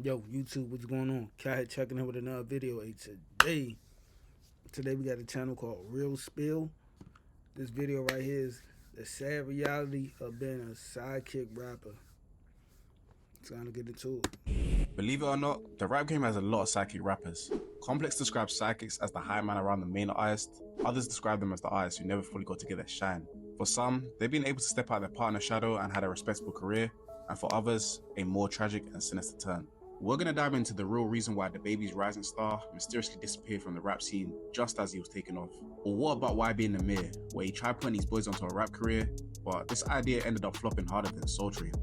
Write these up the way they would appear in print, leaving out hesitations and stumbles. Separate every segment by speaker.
Speaker 1: Yo, YouTube, what's going on? Cat checking in with another video. Today we got a channel called Real Spill. This video right here is the sad reality of being a sidekick rapper. It's time to get into it.
Speaker 2: Believe it or not, the rap game has a lot of sidekick rappers. Complex describes sidekicks as the hype man around the main artist. Others describe them as the artists who never fully got to get their shine. For some, they've been able to step out their partner's shadow and had a respectable career, and for others, a more tragic and sinister turn. We're going to dive into the real reason why DaBaby's rising star mysteriously disappeared from the rap scene just as he was taken off. Or what about YB in the Mirror, where he tried putting these boys onto a rap career, but this idea ended up flopping harder than sultry.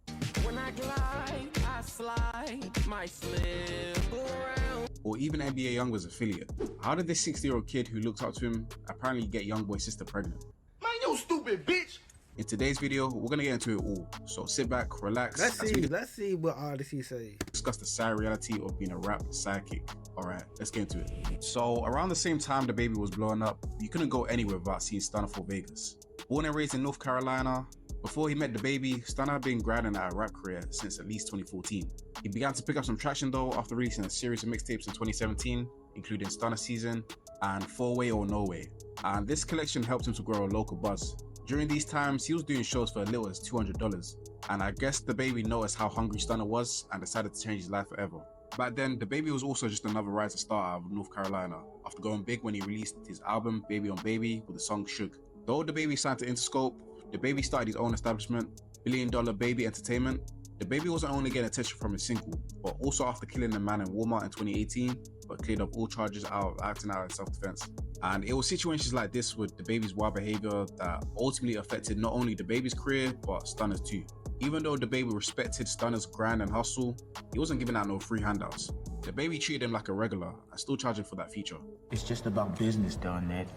Speaker 3: When I glide, I slide, my slip around.
Speaker 2: Or even NBA Youngboy's affiliate. How did this 60-year-old kid who looked up to him apparently get Youngboy's sister pregnant?
Speaker 4: Man, you stupid bitch!
Speaker 2: In today's video, we're going to get into it all, so sit back, relax.
Speaker 1: Let's see what Odyssey say.
Speaker 2: Discuss the sad reality of being a rap sidekick. Alright, let's get into it. So, around the same time DaBaby was blowing up, you couldn't go anywhere without seeing Stunna for Vegas. Born and raised in North Carolina, before he met DaBaby, Stunna had been grinding at a rap career since at least 2014. He began to pick up some traction though after releasing a series of mixtapes in 2017, including Stunna Season and 4-Way or No Way. And this collection helped him to grow a local buzz. During these times, he was doing shows for as little as $200, and I guess DaBaby noticed how hungry Stunna was and decided to change his life forever. Back then, DaBaby was also just another rising star out of North Carolina, after going big when he released his album Baby on Baby with the song Shook. Though DaBaby signed to Interscope, DaBaby started his own establishment, $1 Billion Baby Entertainment. DaBaby wasn't only getting attention from his single, but also after killing a man in Walmart in 2018, but cleared up all charges out of acting out in self-defense. And it was situations like this with DaBaby's wild behavior that ultimately affected not only DaBaby's career, but Stunna's too. Even though DaBaby respected Stunna's grind and hustle, he wasn't giving out no free handouts. DaBaby treated him like a regular and still charging for that feature.
Speaker 5: It's just about business, done, Ned.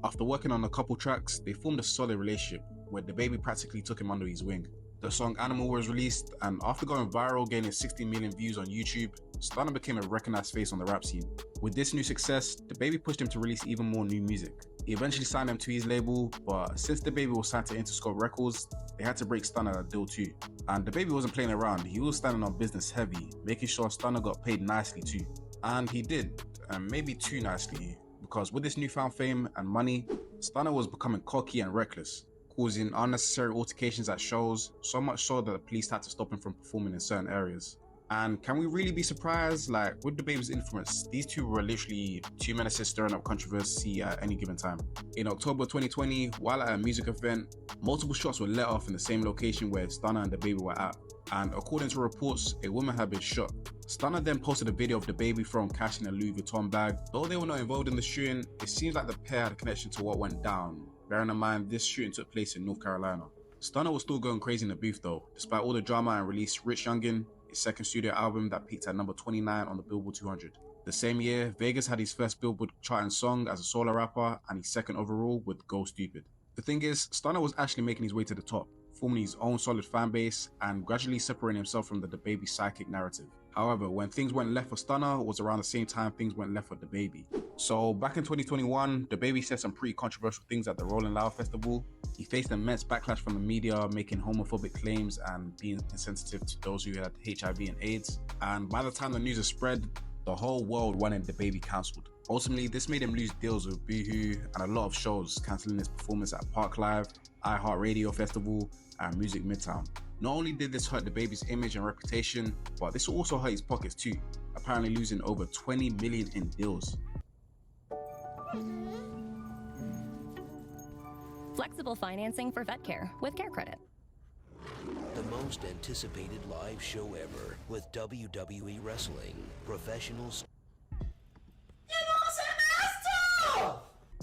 Speaker 2: After working on a couple tracks, they formed a solid relationship where DaBaby practically took him under his wing. The song Animal was released, and after going viral, gaining 60 million views on YouTube, Stunna became a recognized face on the rap scene. With this new success, DaBaby pushed him to release even more new music. He eventually signed him to his label, but since DaBaby was signed to Interscope Records, they had to break Stunna a deal too. And DaBaby wasn't playing around, he was standing on business heavy, making sure Stunna got paid nicely too. And he did, and maybe too nicely, because with this newfound fame and money, Stunna was becoming cocky and reckless, causing unnecessary altercations at shows, so much so that the police had to stop him from performing in certain areas. And can we really be surprised? Like, with DaBaby's influence, these two were literally two menaces stirring up controversy at any given time. In October 2020, while at a music event, multiple shots were let off in the same location where Stunna and DaBaby were at. And according to reports, a woman had been shot. Stunna then posted a video of DaBaby throwing cash in a Louis Vuitton bag. Though they were not involved in the shooting, it seems like the pair had a connection to what went down, bearing in mind this shooting took place in North Carolina. Stunna was still going crazy in the booth though, despite all the drama, and released Rich Youngin, his second studio album that peaked at number 29 on the Billboard 200. The same year, Vegas had his first Billboard charting song as a solo rapper and his second overall with Go Stupid. The thing is, Stunna was actually making his way to the top, forming his own solid fan base and gradually separating himself from the DaBaby sidekick narrative. However, when things went left for Stunna was around the same time things went left for DaBaby. So back in 2021, DaBaby said some pretty controversial things at the Rolling Loud Festival. He faced immense backlash from the media, making homophobic claims and being insensitive to those who had HIV and AIDS. And by the time the news is spread, the whole world wanted DaBaby cancelled. Ultimately, this made him lose deals with Boohoo and a lot of shows, cancelling his performance at Park Live, iHeartRadio Festival, and Music Midtown. Not only did this hurt DaBaby's image and reputation, but this also hurt his pockets too, apparently losing over 20 million in deals.
Speaker 6: Flexible financing for vet care with Care Credit.
Speaker 7: The most anticipated live show ever with WWE Wrestling Professionals.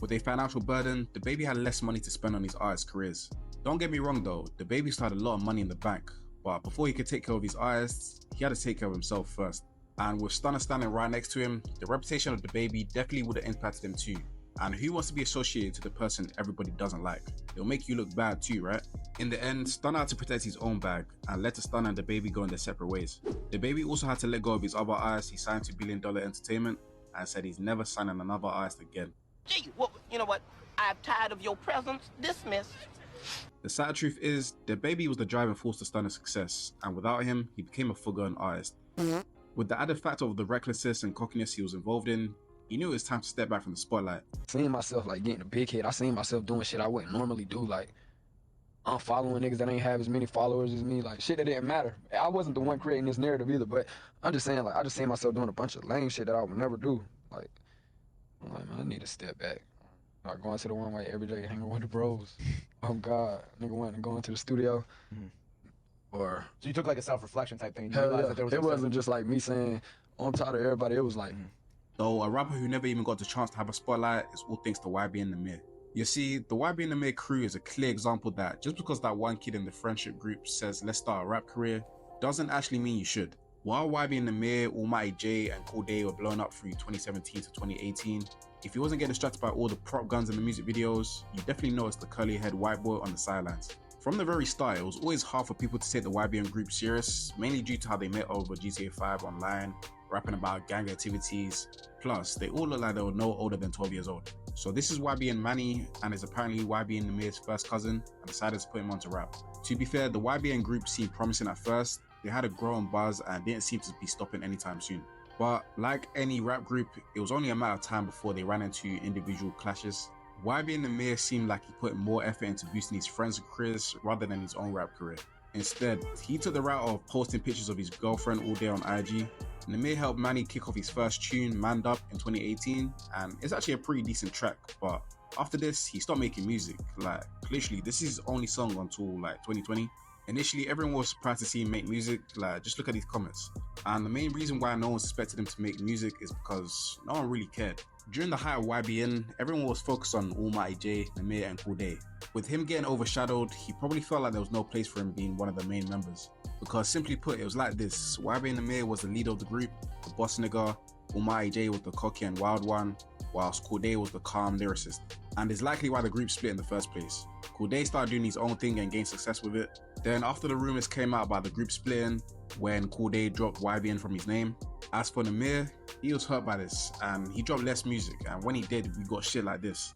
Speaker 2: With a financial burden, DaBaby had less money to spend on his artist careers. Don't get me wrong though, DaBaby still had a lot of money in the bank, but before he could take care of his artists, he had to take care of himself first. And with Stunna standing right next to him, the reputation of DaBaby definitely would have impacted him too. And who wants to be associated to the person everybody doesn't like? It'll make you look bad too, right? In the end, Stunna had to protect his own bag and let Stunna and DaBaby go in their separate ways. DaBaby also had to let go of his other artists he signed to $1 Billion Entertainment and said he's never signing another artist again.
Speaker 3: Gee, well, you know what? I'm tired of your presence. Dismissed.
Speaker 2: The sad truth is, DaBaby was the driving force to Stunna's success, and without him, he became a forgotten artist. With the added factor of the recklessness and cockiness he was involved in, he knew it was time to step back from the spotlight.
Speaker 8: Seeing myself like getting a big hit, I seen myself doing shit I wouldn't normally do, like I'm following niggas that ain't have as many followers as me, like shit that didn't matter. I wasn't the one creating this narrative either, but I'm just saying, like, I just seen myself doing a bunch of lame shit that I would never do. Like, I'm like, man, I need to step back. Like going to the one way every day, hanging with the bros. Oh God, nigga went and going to the studio. Or
Speaker 9: So you took like a self-reflection type thing. You
Speaker 8: hell
Speaker 9: realized
Speaker 8: yeah.
Speaker 9: that there was
Speaker 8: It wasn't just like me saying, oh, I'm tired of everybody. It was like,
Speaker 2: Though a rapper who never even got the chance to have a spotlight is all thanks to YB and Namir. You see, the YB and Namir crew is a clear example that just because that one kid in the friendship group says let's start a rap career, doesn't actually mean you should. While YB and Namir, Almighty J and Cool Day were blown up through 2017 to 2018, if you wasn't getting distracted by all the prop guns in the music videos, you definitely noticed the curly haired white boy on the sidelines. From the very start, it was always hard for people to take the YBN group serious, mainly due to how they met over GTA 5 online, rapping about gang activities. Plus, they all look like they were no older than 12 years old. So this is YBN Manny, and is apparently YBN Namir's first cousin, and decided to put him on to rap. To be fair, the YBN group seemed promising at first. They had a growing buzz and didn't seem to be stopping anytime soon. But like any rap group, it was only a matter of time before they ran into individual clashes. YB and Namir seemed like he put more effort into boosting his friends' careers rather than his own rap career. Instead, he took the route of posting pictures of his girlfriend all day on IG. Namir helped Manny kick off his first tune, Manned Up, in 2018, and it's actually a pretty decent track, but after this, he stopped making music. Like, literally, this is his only song until like 2020. Initially, everyone was surprised to see him make music. Like, just look at these comments. And the main reason why no one suspected him to make music is because no one really cared. During the height of YBN, everyone was focused on Almighty J, Namir and Cool Day. With him getting overshadowed, he probably felt like there was no place for him being one of the main members. Because simply put, it was like this: YB and Namir was the leader of the group, the boss nigga, Almighty J was the cocky and wild one, whilst Cool Day was the calm lyricist. And it's likely why the group split in the first place. Cool Day started doing his own thing and gained success with it. Then after the rumors came out about the group splitting, when Cool Day dropped YBN from his name. As for Namir, he was hurt by this and he dropped less music, and when he did, we got shit like this.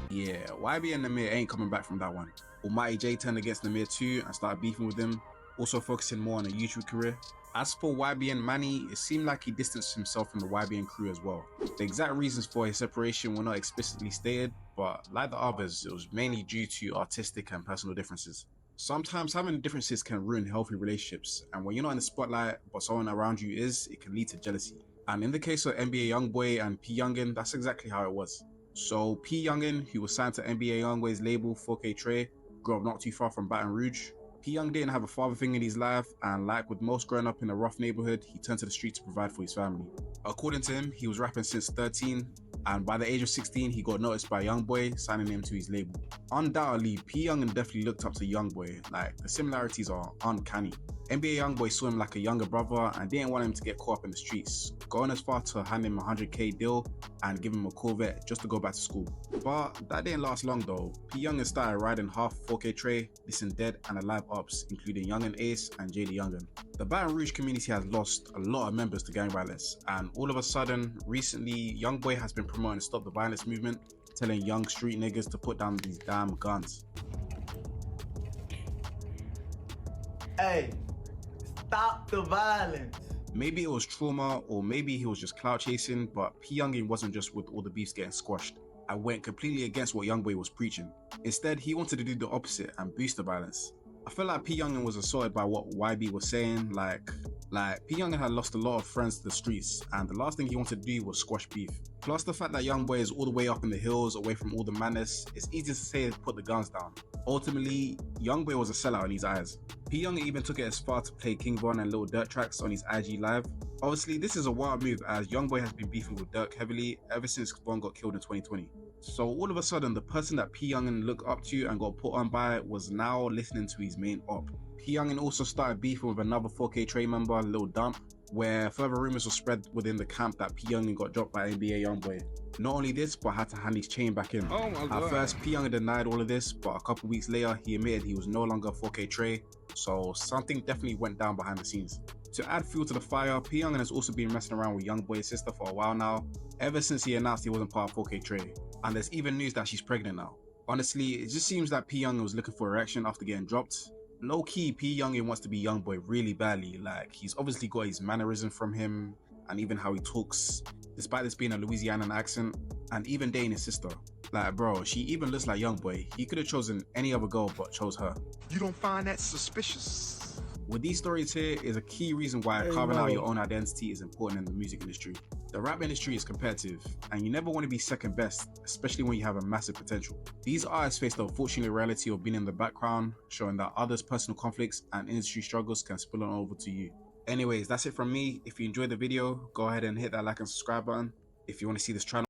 Speaker 2: Yeah, YB and Namir ain't coming back from that one. Almighty J turned against Namir too and started beefing with him, also focusing more on a YouTube career. As for YB and Manny, it seemed like he distanced himself from the YBN crew as well. The exact reasons for his separation were not explicitly stated, but like the others, it was mainly due to artistic and personal differences. Sometimes having differences can ruin healthy relationships, and when you're not in the spotlight but someone around you is, it can lead to jealousy. And in the case of NBA Youngboy and P Youngin, that's exactly how it was. So P Youngin, who was signed to NBA Youngboy's label 4K Trey, grew up not too far from Baton Rouge. P Young didn't have a father figure in his life, and like with most growing up in a rough neighborhood, he turned to the street to provide for his family. According to him, he was rapping since 13, and by the age of 16, he got noticed by Youngboy, signing him to his label. Undoubtedly, P Young definitely looked up to Youngboy. Like, the similarities are uncanny. NBA Youngboy saw him like a younger brother and didn't want him to get caught up in the streets, going as far to hand him a $100K deal and give him a Corvette just to go back to school. But that didn't last long though. P Youngin started riding half 4K Trey, Listen Dead and Alive Ops, including Youngin Ace and JD Youngin. The Baton Rouge community has lost a lot of members to gang violence, and all of a sudden, recently, Youngboy has been promoting the Stop the Violence movement, telling young street niggas to put down these damn guns.
Speaker 4: Hey, stop the violence.
Speaker 2: Maybe it was trauma, or maybe he was just clout chasing, but P Youngin wasn't just with all the beefs getting squashed. I went completely against what Youngboy was preaching. Instead, he wanted to do the opposite and boost the violence. I feel like P Youngin was assaulted by what YB was saying, like P Youngin had lost a lot of friends to the streets, and the last thing he wanted to do was squash beef. Plus the fact that Youngboy is all the way up in the hills, away from all the madness, it's easy to say put the guns down. Ultimately, Youngboy was a sellout in his eyes. P Youngin even took it as far to play King Von and Lil Durk tracks on his IG live. Obviously, this is a wild move as Youngboy has been beefing with Durk heavily ever since Von got killed in 2020. So all of a sudden, the person that P Youngin looked up to and got put on by was now listening to his main op. P Youngin also started beefing with another 4K Trey member, Lil Dump, where further rumors were spread within the camp that P Youngin got dropped by NBA Youngboy. Not only this, but had to hand his chain back in.
Speaker 1: Oh my God.
Speaker 2: At first, P Youngin denied all of this, but a couple weeks later, he admitted he was no longer 4K Trey, so something definitely went down behind the scenes. To add fuel to the fire, P Youngin has also been messing around with Youngboy's sister for a while now, ever since he announced he wasn't part of 4K Trey. And there's even news that she's pregnant now. Honestly, it just seems that P Youngin was looking for erection after getting dropped. Low key, P Youngin wants to be Youngboy really badly. Like, he's obviously got his mannerism from him and even how he talks, despite this being a Louisianan accent, and even dating his sister. Like, bro, she even looks like Youngboy. He could have chosen any other girl but chose her.
Speaker 10: You don't find that suspicious?
Speaker 2: With these stories here is a key reason why carving out your own identity is important in the music industry. The rap industry is competitive, and you never want to be second best, especially when you have a massive potential. These artists face the unfortunate reality of being in the background, showing that others' personal conflicts and industry struggles can spill on over to you. Anyways, that's it from me. If you enjoyed the video, go ahead and hit that like and subscribe button. If you want to see this channel